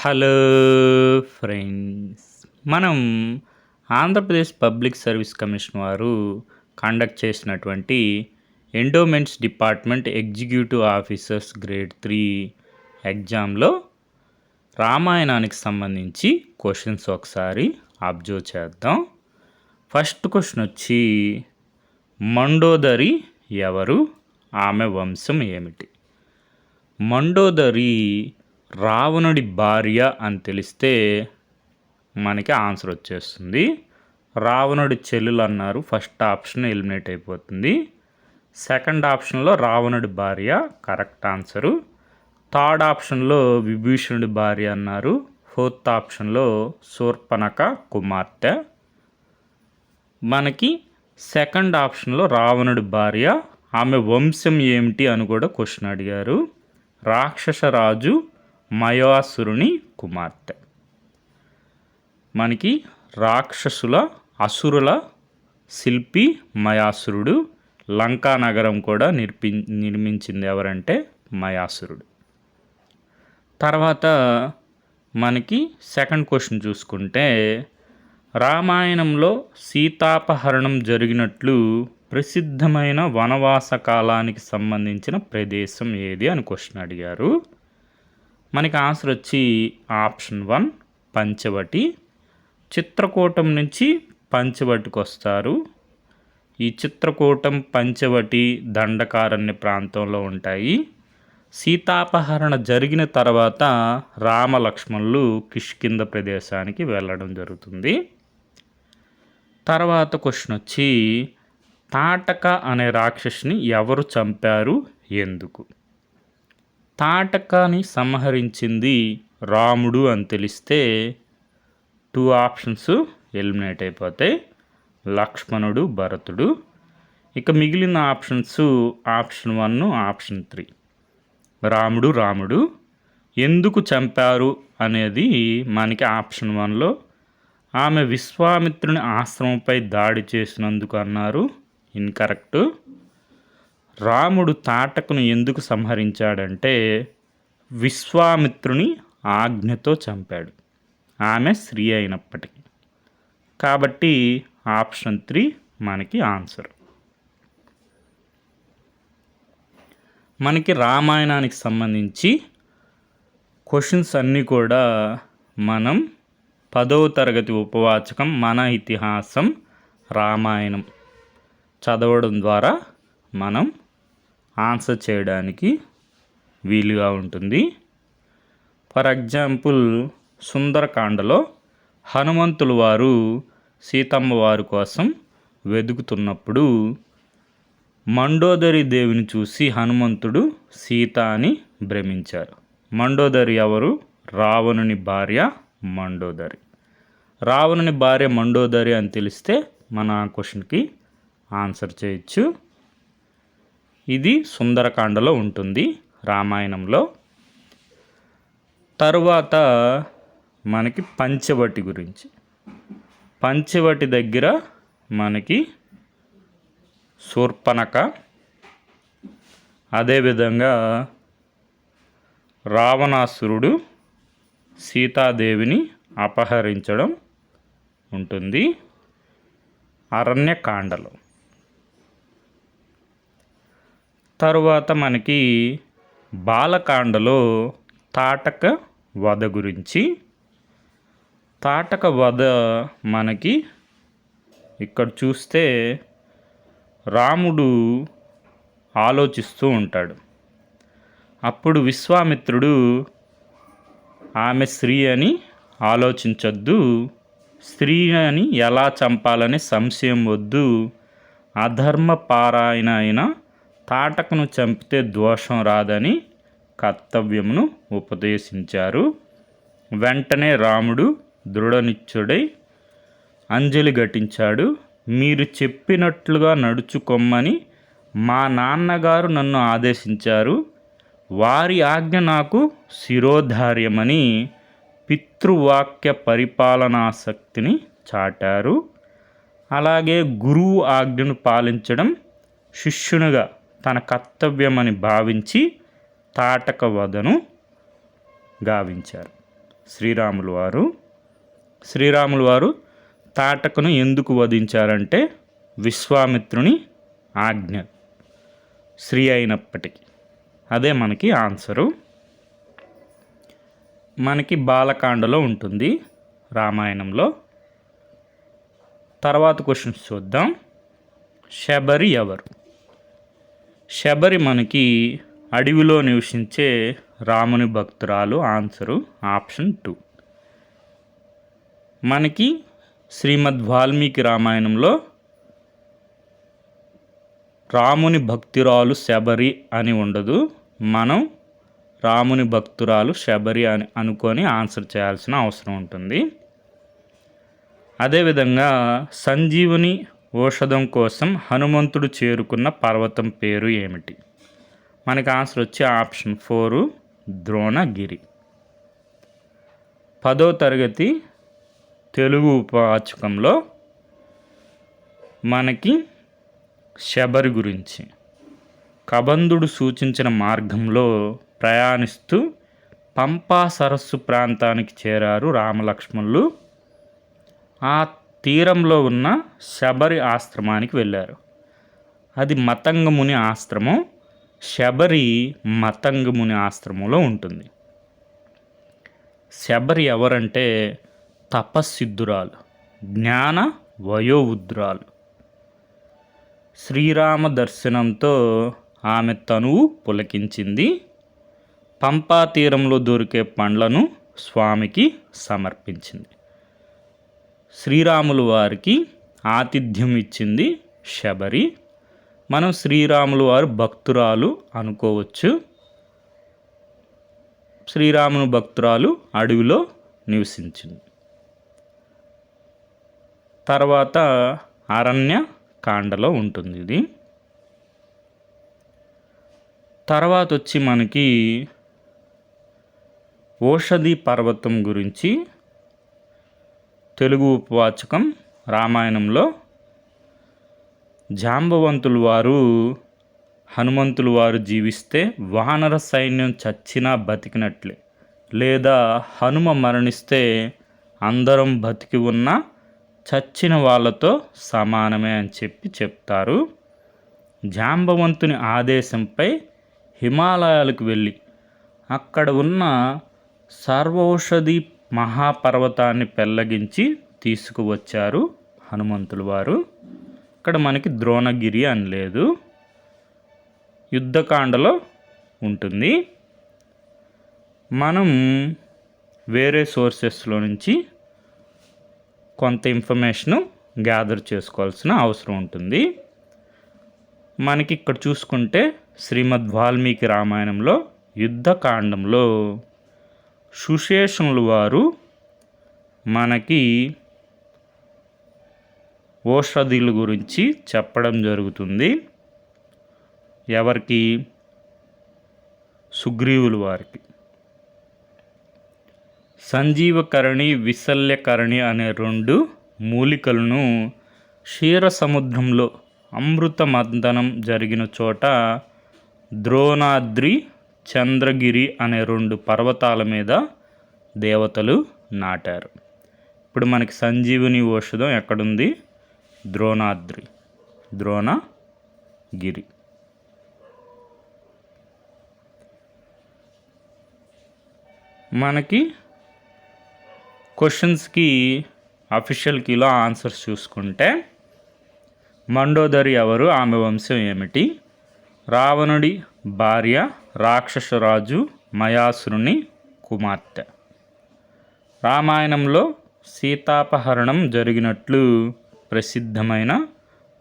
Hello friends, మనం Andhra Pradesh public service commission వారు conduct చేసినటువంటి endowments department executive officers grade 3 ఎగ్జామ్లో రామాయణానికి సంబంధించి క్వశ్చన్స్ ఒకసారి అబ్జర్వ్ చేద్దాం. ఫస్ట్ క్వశ్చన్ వచ్చి, మండోదరి ఎవరు? ఆమె వంశం ఏమిటి? మండోదరి రావణుడి భార్య అని తెలిస్తే మనకి ఆన్సర్ వచ్చేస్తుంది. రావణుడి చెల్లెలు అన్నారు, ఫస్ట్ ఆప్షన్ ఎలిమినేట్ అయిపోతుంది. సెకండ్ ఆప్షన్లో రావణుడి భార్య కరెక్ట్ ఆన్సరు. థర్డ్ ఆప్షన్లో విభీషణుడి భార్య అన్నారు. ఫోర్త్ ఆప్షన్లో శూర్పణఖ కుమార్తె. మనకి సెకండ్ ఆప్షన్లో రావణుడి భార్య, ఆమె వంశం ఏమిటి అని కూడా క్వశ్చన్ అడిగారు. రాక్షసరాజు మయాసురుని కుమార్తె. మనకి అసురుల శిల్పి మయాసురుడు. లంకా నగరం కూడా నిర్మించింది ఎవరంటే మయాసురుడు. తర్వాత మనకి సెకండ్ క్వశ్చన్ చూసుకుంటే, రామాయణంలో సీతాపహరణం జరిగినట్లు ప్రసిద్ధమైన వనవాస కాలానికి సంబంధించిన ప్రదేశం ఏది అని క్వశ్చన్ అడిగారు. మనకి ఆన్సర్ వచ్చి ఆప్షన్ 1 పంచవటి. చిత్రకూటం నుంచి పంచవటికి వస్తారు. ఈ చిత్రకూటం, పంచవటి, దండకారణ్య ప్రాంతంలో ఉంటాయి. సీతాపహరణ జరిగిన తర్వాత రామలక్ష్మణులు కిష్కింద ప్రదేశానికి వెళ్ళడం జరుగుతుంది. తర్వాత క్వశ్చన్ వచ్చి, తాటక అనే రాక్షసుని ఎవరు చంపారు, ఎందుకు? తాటకని సంహరించింది రాముడు అని తెలిస్తే 2 ఆప్షన్స్ ఎలిమినేట్ అయిపోతాయి, లక్ష్మణుడు, భరతుడు. ఇక మిగిలిన ఆప్షన్స్ ఆప్షన్ 1, ఆప్షన్ 3. రాముడు ఎందుకు చంపారు అనేది మనకి ఆప్షన్ 1లో ఆమె విశ్వామిత్రుని ఆశ్రమంపై దాడి చేసినందుకు అన్నారు, ఇన్కరెక్ట్. రాముడు తాటకను ఎందుకు సంహరించాడంటే విశ్వామిత్రుని ఆజ్ఞతో చంపాడు, ఆమె స్త్రీ అయినప్పటికీ. కాబట్టి ఆప్షన్ 3 మనకి ఆన్సర్. మనకి రామాయణానికి సంబంధించి క్వశ్చన్స్ అన్నీ కూడా మనం 10వ తరగతి ఉపవాచకం మన ఇతిహాసం రామాయణం చదవడం ద్వారా మనం ఆన్సర్ చేయడానికి వీలుగా ఉంటుంది. ఫర్ ఎగ్జాంపుల్, సుందరకాండలో హనుమంతులు వారు సీతమ్మ వారి కోసం వెతుకుతున్నప్పుడు మండోదరి దేవిని చూసి హనుమంతుడు సీత అని భ్రమించారు. మండోదరి ఎవరు? రావణుని భార్య మండోదరి. రావణుని భార్య మండోదరి అని తెలిస్తే మన క్వశ్చన్కి ఆన్సర్ చేయొచ్చు. ఇది సుందరకాండలో ఉంటుంది రామాయణంలో. తరువాత మనకి పంచవటి గురించి. పంచవటి దగ్గర మనకి శూర్పణఖ, అదేవిధంగా రావణాసురుడు సీతాదేవిని అపహరించడం ఉంటుంది అరణ్యకాండలో. తరువాత మనకి బాలకాండలో తాటక వధ గురించి. తాటక వధ మనకి ఇక్కడ చూస్తే రాముడు ఆలోచిస్తూ ఉంటాడు. అప్పుడు విశ్వామిత్రుడు ఆమె స్త్రీ అని ఆలోచించొద్దు, స్త్రీ అని ఎలా చంపాలనే సంశయం వద్దు, అధర్మ పారాయణ అయిన తాటకను చంపితే దోషం రాదని కర్తవ్యమును ఉపదేశించారు. వెంటనే రాముడు దృఢనిశ్చయుడై అంజలి ఘటించాడు. మీరు చెప్పినట్లుగా నడుచుకొమ్మని మా నాన్నగారు నన్ను ఆదేశించారు, వారి ఆజ్ఞ నాకు శిరోధార్యమని పితృవాక్య పరిపాలనాశక్తిని చాటారు. అలాగే గురువు ఆజ్ఞను పాలించడం శిష్యునిగా తన కర్తవ్యమని భావించి తాటక వధను గావించారు. శ్రీరాములు వారు తాటకను ఎందుకు వధించారంటే విశ్వామిత్రుని ఆజ్ఞ స్త్రీ అయినప్పటికీ. అదే మనకి ఆన్సరు. మనకి బాలకాండలో ఉంటుంది రామాయణంలో. తర్వాత క్వశ్చన్స్ చూద్దాం. శబరి ఎవరు? శబరి మనకి అడవిలో నివసించే రాముని భక్తురాలు. Answer option 2. మనకి శ్రీమద్ వాల్మీకి రామాయణంలో రాముని భక్తురాలు శబరి అని ఉండదు. మనం రాముని భక్తురాలు శబరి అని అనుకొని ఆన్సర్ చేయాల్సిన అవసరం ఉంటుంది. అదేవిధంగా సంజీవుని ఔషధం కోసం హనుమంతుడు చేరుకున్న పర్వతం పేరు ఏమిటి? మనకి ఆన్సర్ వచ్చి ఆప్షన్ 4 ద్రోణగిరి. 10వ తరగతి తెలుగు ఉపవాచకంలో మనకి శబరి గురించి కబంధుడు సూచించిన మార్గంలో ప్రయాణిస్తూ పంపా సరస్సు ప్రాంతానికి చేరారు రామలక్ష్మణులు. ఆ తీరంలో ఉన్న శబరి ఆశ్రమానికి వెళ్ళారు. అది మతంగముని ఆశ్రమం. శబరి మతంగముని ఆశ్రమంలో ఉంటుంది. శబరి ఎవరంటే తపస్సిద్ధురాలు, జ్ఞాన వయోవృద్ధురాలు. శ్రీరామ దర్శనంతో ఆమె తనువు పులకించింది. పంపా తీరంలో దొరికే పండ్లను స్వామికి సమర్పించింది. శ్రీరాములు వారికి ఆతిథ్యం ఇచ్చింది శబరి. మనం శ్రీరాములు వారు భక్తురాలు అనుకోవచ్చు. శ్రీరాముని భక్తురాలు అడవిలో నివసించింది. తర్వాత అరణ్య కాండలో ఉంటుంది ఇది. తర్వాత వచ్చి మనకి ఓషధి పర్వతం గురించి తెలుగు ఉపవాచకం రామాయణంలో జాంబవంతులు వారు హనుమంతులు వారు జీవిస్తే వానర సైన్యం చచ్చినా బతికినట్లే, లేదా హనుమ మరణిస్తే అందరం బతికి ఉన్న చచ్చిన వాళ్ళతో సమానమే అని చెప్తారు. జాంబవంతుని ఆదేశంపై హిమాలయాలకు వెళ్ళి అక్కడ ఉన్న సర్వౌషధి మహాపర్వతాన్ని పెళ్ళగించి తీసుకువచ్చారు హనుమంతులు వారు. ఇక్కడ మనకి ద్రోణగిరి అని లేదు, యుద్ధకాండలో ఉంటుంది. మనం వేరే సోర్సెస్లో నుంచి కొంత ఇన్ఫర్మేషను గ్యాదర్ చేసుకోవాల్సిన అవసరం ఉంటుంది. మనకి ఇక్కడ చూసుకుంటే శ్రీమద్ వాల్మీకి రామాయణంలో యుద్ధకాండంలో సుశేషణులు వారు మనకి ఓషధుల గురించి చెప్పడం జరుగుతుంది. ఎవరికి? సుగ్రీవులు వారికి. సంజీవకరణి, విశల్యకరణి అనే 2 మూలికలను క్షీర సముద్రంలో అమృత మంథనం జరిగిన చోట ద్రోణాద్రి, చంద్రగిరి అనే 2 పర్వతాల మీద దేవతలు నాటారు. ఇప్పుడు మనకి సంజీవుని ఔషధం ఎక్కడుంది? ద్రోణాద్రి, ద్రోణగిరి. మనకి క్వశ్చన్స్కి అఫీషియల్ కీలో ఆన్సర్స్ చూసుకుంటే మండోదరి ఎవరు? ఆమె వంశం ఏమిటి? రావణుడి భార్య, రాక్షసరాజు మయాసురుని కుమార్తె. రామాయణంలో సీతాపహరణం జరిగినట్లు ప్రసిద్ధమైన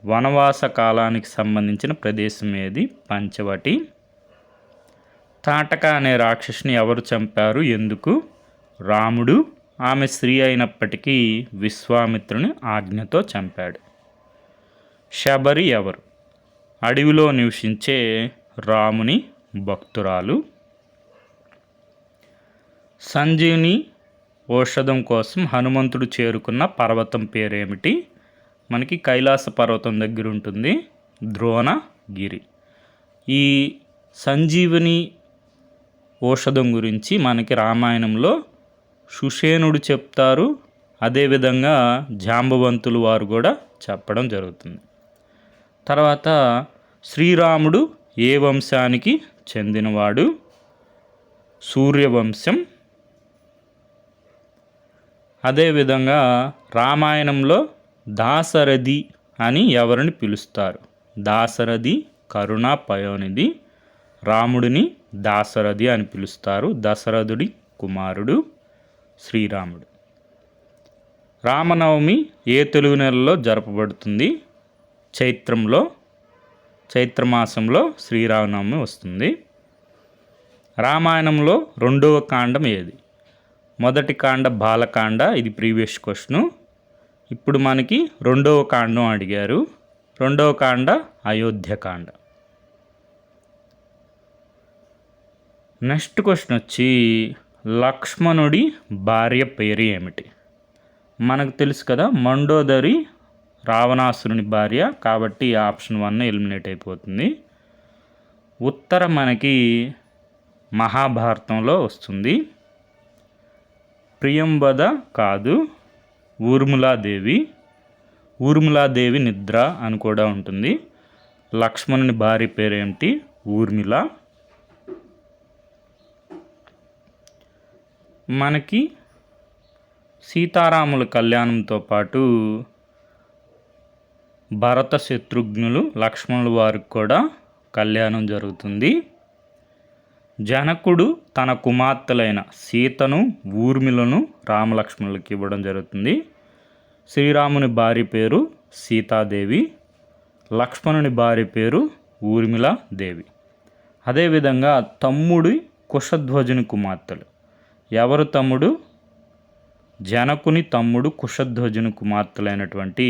వనవాస కాలానికి సంబంధించిన ప్రదేశం ఏది? పంచవటి. తాటక అనే రాక్షసుని ఎవరు చంపారు? ఎందుకు? రాముడు. ఆమె స్త్రీ అయినప్పటికీ విశ్వామిత్రుని ఆజ్ఞతో చంపాడు. శబరి ఎవరు? అడవిలో నివసించే రాముని భక్తురాలు. సంజీవుని ఔషధం కోసం హనుమంతుడు చేరుకున్న పర్వతం పేరేమిటి? మనకి కైలాస పర్వతం దగ్గర ఉంటుంది, ద్రోణగిరి. ఈ సంజీవుని ఔషధం గురించి మనకి రామాయణంలో సుషేనుడు చెప్తారు, అదేవిధంగా జాంబవంతులు వారు కూడా చెప్పడం జరుగుతుంది. తర్వాత శ్రీరాముడు ఏ వంశానికి చెందినవాడు? సూర్యవంశం. అదేవిధంగా రామాయణంలో దాశరథి అని ఎవరిని పిలుస్తారు? దాశరథి కరుణ పయోనిధి. రాముడిని దాశరథి అని పిలుస్తారు. దశరథుడి కుమారుడు శ్రీరాముడు. రామనవమి ఏ తెలుగు నెలలో జరపబడుతుంది? చైత్రమాసంలో శ్రీరామనవమి వస్తుంది. రామాయణంలో రెండవ కాండం ఏది? మొదటి కాండ బాలకాండ, ఇది ప్రీవియస్ క్వశ్చను. ఇప్పుడు మనకి రెండవ కాండం అడిగారు. రెండవ కాండ అయోధ్యకాండ. నెక్స్ట్ క్వశ్చన్ వచ్చి లక్ష్మణుడి భార్య పేరు ఏమిటి? మనకు తెలుసు కదా, మండోదరి రావణాసురుని భార్య, కాబట్టి ఆప్షన్ 1 ఎలిమినేట్ అయిపోతుంది. ఉత్తర మనకి మహాభారతంలో వస్తుంది. ప్రియంవద కాదు, ఊర్మిళాదేవి నిద్ర అని కూడా ఉంటుంది. లక్ష్మణుని భార్య పేరేమిటి? ఊర్మిళ. మనకి సీతారాముల కళ్యాణంతో పాటు భరత శత్రుఘ్నులు లక్ష్మణుల వారికి కూడా కళ్యాణం జరుగుతుంది. జనకుడు తన కుమార్తెలైన సీతను ఊర్మిళను రామలక్ష్మణులకి ఇవ్వడం జరుగుతుంది. శ్రీరాముని భార్య పేరు సీతాదేవి, లక్ష్మణుని భార్య పేరు ఊర్మిళాదేవి. అదేవిధంగా తమ్ముడి కుశధ్వజుని కుమార్తెలు. ఎవరు తమ్ముడు? జనకుని తమ్ముడు కుశధ్వజుని కుమార్తెలైనటువంటి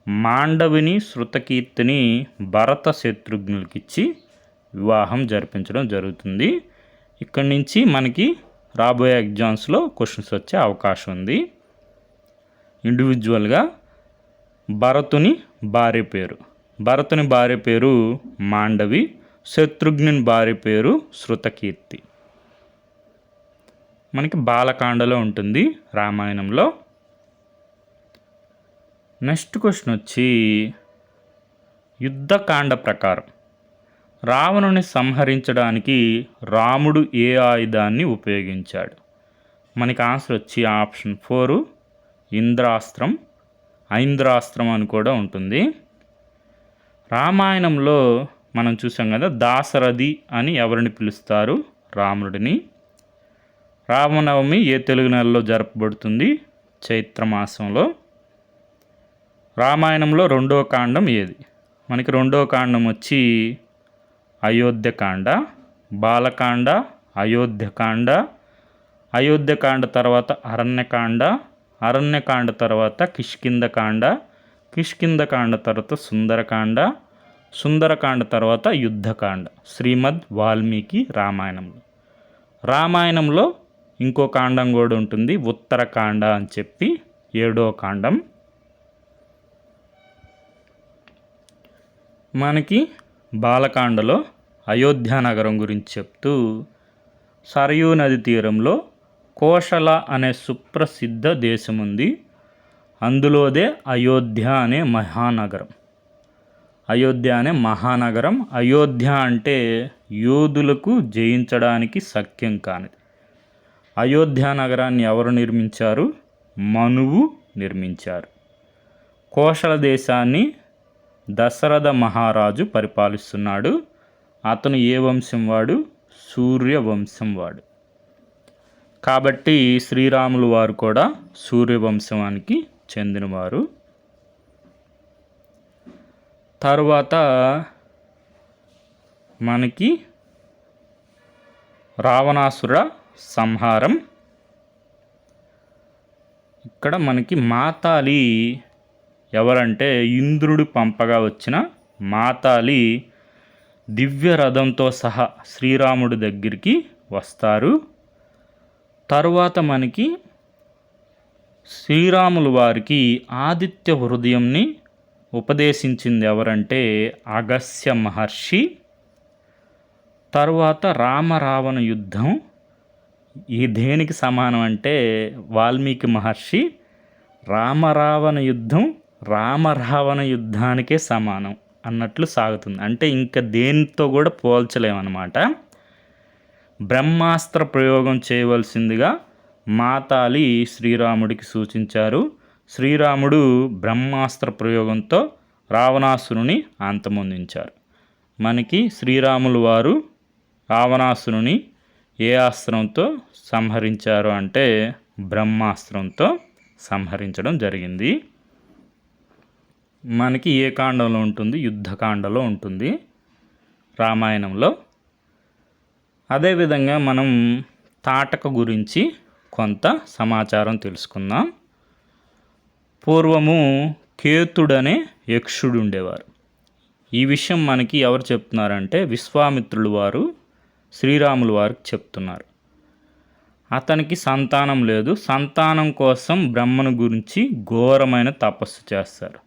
మాండవిని శృతకీర్తిని భరత శత్రుఘ్నులకిచ్చి వివాహం జరిపించడం జరుగుతుంది. ఇక్కడి నుంచి మనకి రాబోయే ఎగ్జామ్స్లో క్వశ్చన్స్ వచ్చే అవకాశం ఉంది. ఇండివిజువల్గా భరతుని భార్య పేరు మాండవి, శత్రుఘ్నుని భార్య పేరు శృతకీర్తి. మనకి బాలకాండలో ఉంటుంది రామాయణంలో. నెక్స్ట్ క్వశ్చన్ వచ్చి యుద్ధకాండ ప్రకారం రావణుని సంహరించడానికి రాముడు ఏ ఆయుధాన్ని ఉపయోగించాడు? మనకి ఆన్సర్ వచ్చి ఆప్షన్ 4 ఇంద్రాస్త్రం, ఐంద్రాస్త్రం అని కూడా ఉంటుంది. రామాయణంలో మనం చూసాం కదా, దాశరథి అని ఎవరిని పిలుస్తారు? రాముడిని. రామనవమి ఏ తెలుగు నెలలో జరపబడుతుంది? చైత్రమాసంలో. రామాయణంలో రెండవ కాండం ఏది? మనకి రెండవ కాండం వచ్చి అయోధ్యకాండ. బాలకాండ, అయోధ్యకాండ తర్వాత అరణ్యకాండ తర్వాత కిష్కింధకాండ తర్వాత సుందరకాండ తర్వాత యుద్ధకాండ. శ్రీమద్ వాల్మీకి రామాయణంలో ఇంకో కాండం కూడా ఉంటుంది, ఉత్తరకాండ అని చెప్పి, 7వ కాండం. మనకి బాలకాండలో అయోధ్య నగరం గురించి చెప్తూ సరయూ నది తీరంలో కోశల అనే సుప్రసిద్ధ దేశం ఉంది. అందులోదే అయోధ్య అనే మహానగరం. అయోధ్య అంటే యోధులకు జయించడానికి శక్యం కానిది. అయోధ్య నగరాన్ని ఎవరు నిర్మించారు? మనువు నిర్మించారు. కోశల దేశాన్ని దశరథ మహారాజు పరిపాలిస్తున్నాడు. అతను ఏ వంశం వాడు? సూర్యవంశం వాడు. కాబట్టి శ్రీరాములు వారు కూడా సూర్యవంశానికి చెందినవారు. తరువాత మనకి రావణాసుర సంహారం. ఇక్కడ మనకి మాతాలి ఎవరంటే ఇంద్రుడు పంపగా వచ్చిన మాతాలి దివ్య రథంతో సహా శ్రీరాముడి దగ్గరికి వస్తారు. తరువాత మనకి శ్రీరాములు వారికి ఆదిత్య హృదయంని ఉపదేశించింది ఎవరంటే అగస్త్య మహర్షి. తరువాత రామరావణ యుద్ధం ఈ దేనికి సమానం అంటే వాల్మీకి మహర్షి రామరావణ యుద్ధం రామరావణ యుద్ధానికే సమానం అన్నట్లు సాగుతుంది. అంటే ఇంకా దేనితో కూడా పోల్చలేమన్నమాట. బ్రహ్మాస్త్ర ప్రయోగం చేయవలసిందిగా మాతాలి శ్రీరాముడికి సూచించారు. శ్రీరాముడు బ్రహ్మాస్త్ర ప్రయోగంతో రావణాసురుని అంతమొందించారు. మనకి శ్రీరాములు వారు రావణాసురుని ఏ అస్త్రంతో సంహరించారు అంటే బ్రహ్మాస్త్రంతో సంహరించడం జరిగింది. మనకి ఏ కాండంలో ఉంటుంది? యుద్ధకాండలో ఉంటుంది రామాయణంలో. అదేవిధంగా మనం తాటక గురించి కొంత సమాచారం తెలుసుకుందాం. పూర్వము కేతుడనే యక్షుడు ఉండేవారు. ఈ విషయం మనకి ఎవరు చెప్తున్నారంటే విశ్వామిత్రులు వారు శ్రీరాములు వారికి చెప్తున్నారు. అతనికి సంతానం లేదు. సంతానం కోసం బ్రహ్మను గురించి ఘోరమైన తపస్సు చేస్తారు.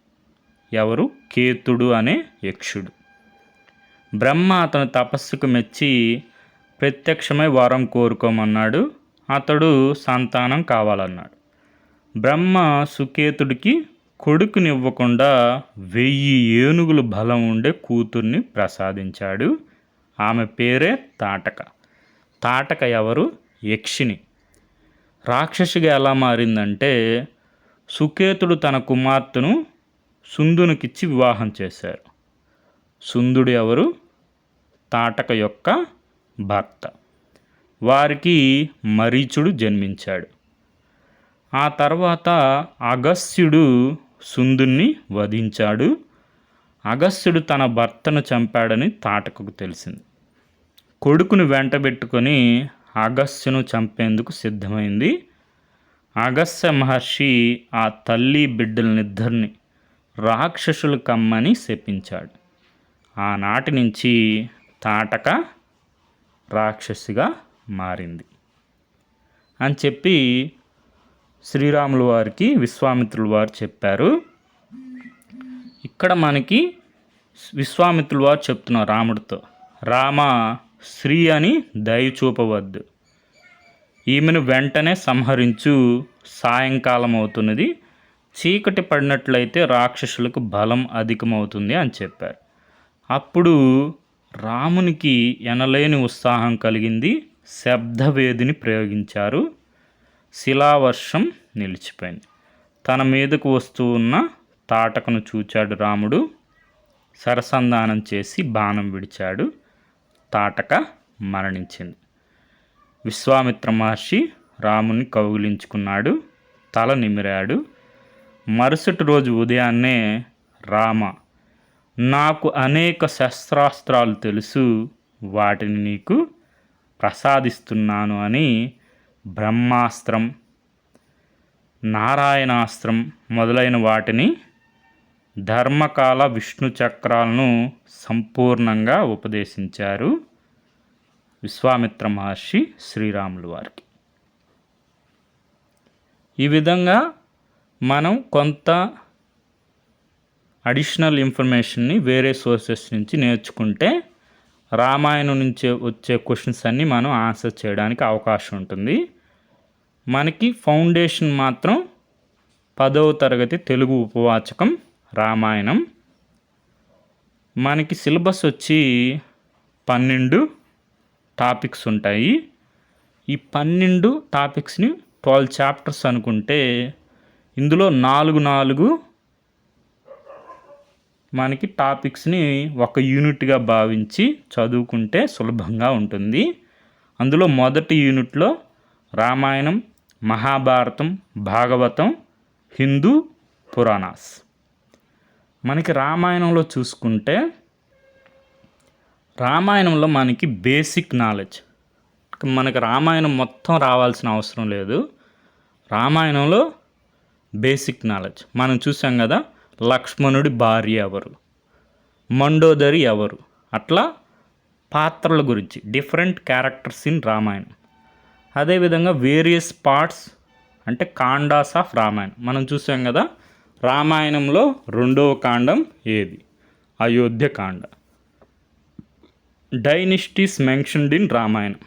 ఎవరు? కేతుడు అనే యక్షుడు. బ్రహ్మ అతని తపస్సుకు మెచ్చి ప్రత్యక్షమై వరం కోరుకోమన్నాడు. అతడు సంతానం కావాలన్నాడు. బ్రహ్మ సుకేతుడికి కొడుకునివ్వకుండా 1000 ఏనుగులు బలం ఉండే కూతుర్ని ప్రసాదించాడు. ఆమె పేరే తాటక. తాటక ఎవరు? యక్షిని. రాక్షసిగా ఎలా మారిందంటే సుకేతుడు తన కుమార్తెను సుందునికిచ్చి వివాహం చేశారు. సుందుడు ఎవరు? తాటక యొక్క భర్త. వారికి మరీచుడు జన్మించాడు. ఆ తర్వాత అగస్త్యుడు సుందుని వధించాడు. అగస్త్యుడు తన భర్తను చంపాడని తాటకకు తెలిసింది. కొడుకును వెంటబెట్టుకొని అగస్త్యును చంపేందుకు సిద్ధమైంది. అగస్త్య మహర్షి ఆ తల్లి బిడ్డలనిద్దరిని రాక్షసులు కమ్మని శపించాడు. ఆనాటి నుంచి తాటక రాక్షసిగా మారింది అని చెప్పి శ్రీరాములు వారికి విశ్వామిత్రులు వారు చెప్పారు. ఇక్కడ మనకి విశ్వామిత్రులు వారు చెప్తున్నారు రాముడితో, రామ, శ్రీ అని దయ చూపవద్దు, ఈమెను వెంటనే సంహరించు, సాయంకాలం అవుతున్నది, చీకటి పడినట్లయితే రాక్షసులకు బలం అధికమవుతుంది అని చెప్పారు. అప్పుడు రామునికి ఎనలేని ఉత్సాహం కలిగింది. శబ్దవేదిని ప్రయోగించారు. శిలావర్షం నిలిచిపోయింది. తన మీదకు వస్తూ ఉన్న తాటకను చూచాడు రాముడు. సరసంధానం చేసి బాణం విడిచాడు. తాటక మరణించింది. విశ్వామిత్ర మహర్షి రాముని కౌగిలించుకున్నాడు, తల నిమిరాడు. మరుసటి రోజు ఉదయాన్నే, రామ, నాకు అనేక శస్త్రాస్త్రాలు తెలుసు, వాటిని నీకు ప్రసాదిస్తున్నాను అని బ్రహ్మాస్త్రం, నారాయణాస్త్రం మొదలైన వాటిని, ధర్మకాల విష్ణు చక్రాలను సంపూర్ణంగా ఉపదేశించారు విశ్వామిత్ర మహర్షి శ్రీరాములు వారికి. ఈ విధంగా మనం కొంత అడిషనల్ ఇన్ఫర్మేషన్ని వేరే సోర్సెస్ నుంచి నేర్చుకుంటే రామాయణం నుంచి వచ్చే క్వశ్చన్స్ అన్నీ మనం ఆన్సర్ చేయడానికి అవకాశం ఉంటుంది. మనకి ఫౌండేషన్ మాత్రం 10వ తరగతి తెలుగు ఉపవాచకం రామాయణం. మనకి సిలబస్ వచ్చి 12 టాపిక్స్ ఉంటాయి. ఈ 12 టాపిక్స్ని 12 చాప్టర్స్ అనుకుంటే ఇందులో 4 మనకి టాపిక్స్ని ఒక యూనిట్గా భావించి చదువుకుంటే సులభంగా ఉంటుంది. అందులో మొదటి యూనిట్లో రామాయణం, మహాభారతం, భాగవతం, హిందూ పురాణాస్. మనకి రామాయణంలో చూసుకుంటే రామాయణంలో మనకి బేసిక్ నాలెడ్జ్, మనకి రామాయణం మొత్తం రావాల్సిన అవసరం లేదు. రామాయణంలో బేసిక్ నాలెడ్జ్ మనం చూసాం కదా, లక్ష్మణుడి భార్య ఎవరు, మండోదరి ఎవరు, అట్లా పాత్రల గురించి డిఫరెంట్ క్యారెక్టర్స్ ఇన్ రామాయణం. అదేవిధంగా వేరియస్ పార్ట్స్ అంటే కాండాస్ ఆఫ్ రామాయణం మనం చూసాం కదా. రామాయణంలో 2వ కాండం ఏది? అయోధ్యకాండ. డైనిస్టీస్ మెన్షన్డ్ ఇన్ రామాయణం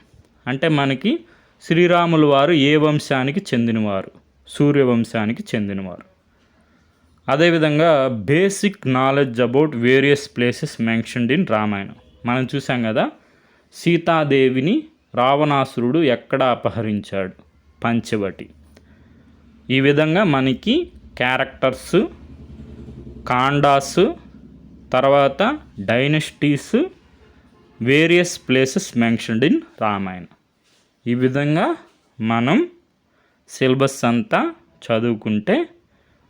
అంటే మనకి శ్రీరాములు వారు ఏ వంశానికి చెందినవారు? సూర్యవంశానికి చెందినవారు. అదేవిధంగా basic knowledge about various places mentioned in Ramayanam. మనం చూసాం కదా, సీతాదేవిని రావణాసురుడు ఎక్కడ అపహరించాడు? పంచవటి. ఈ విధంగా మనకి క్యారెక్టర్స్, కాండాస్, తర్వాత dynasties, various places mentioned in Ramayana. ఈ విధంగా మనం సిలబస్ అంతా చదువుకుంటే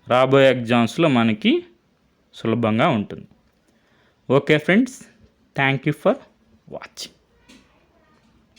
రాబోయే ఎగ్జామ్స్లో మనకి సులభంగా ఉంటుంది. Okay friends, thank you for watching.